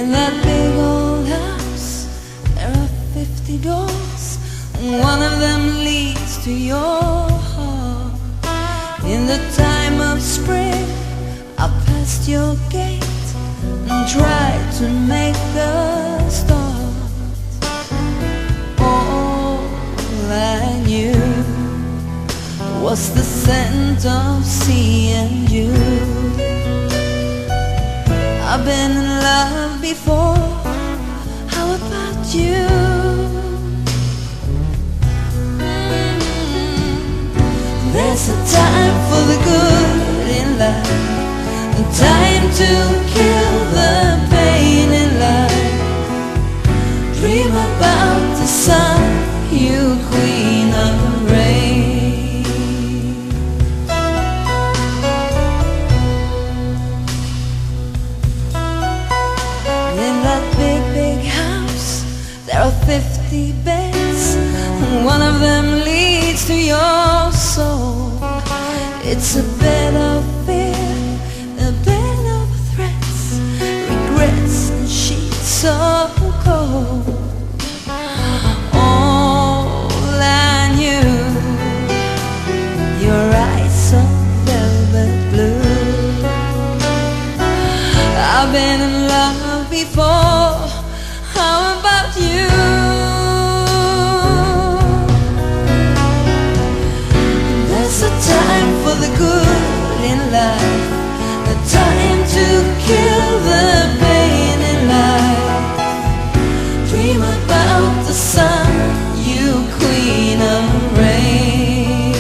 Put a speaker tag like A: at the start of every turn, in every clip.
A: In that big old house, there are 50 doors, and one of them leads to your heart. In the time of spring, I passed your gate and tried to make a start. All I knew was the scent of sea and you. I've been in love before, how about you? There's a time for the good in life, a time to kill the pain in life. Dream about the sun, you queen of rain. There are 50 beds, and one of them leads to your soul. It's a bed of fear, a bed of threats, regrets and sheets so cold. All I knew, your eyes of velvet blue. I've been in love before, how about you? There's a time for the good in life, a time to kill the pain in life. Dream about the sun, you queen of rain.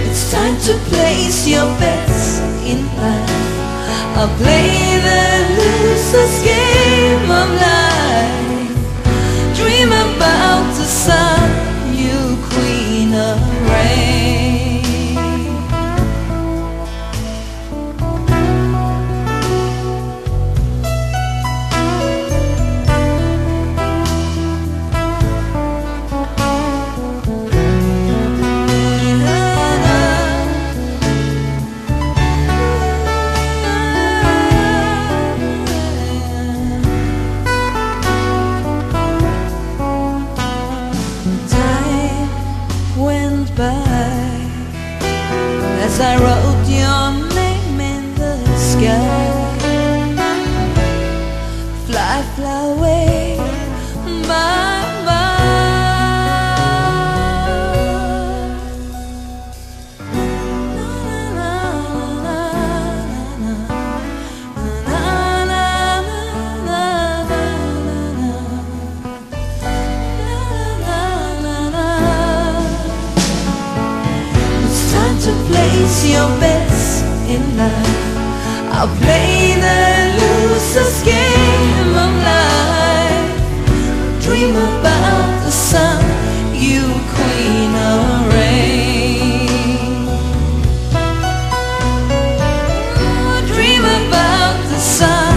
A: It's time to place your bets in life. I'll play the loser's game of life. Dream about the sun, you queen of rain. As I wrote your name in the sky, fly, fly away, bye, bye. To place your bets in life, I'll play the loser's game of life. Dream about the sun, you queen of rain. Dream about the sun,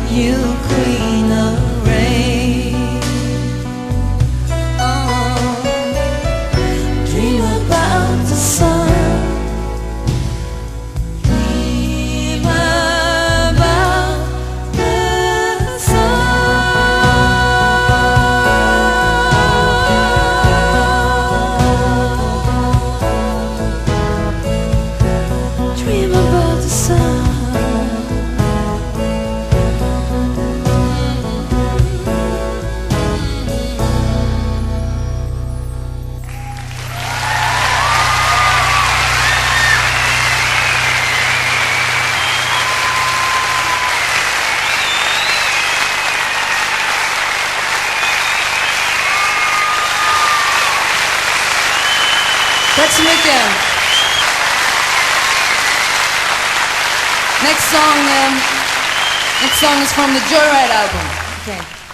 A: you queen of rain. Dream about the sun. Tack så mycket. Next song is from the Joyride album. Okay.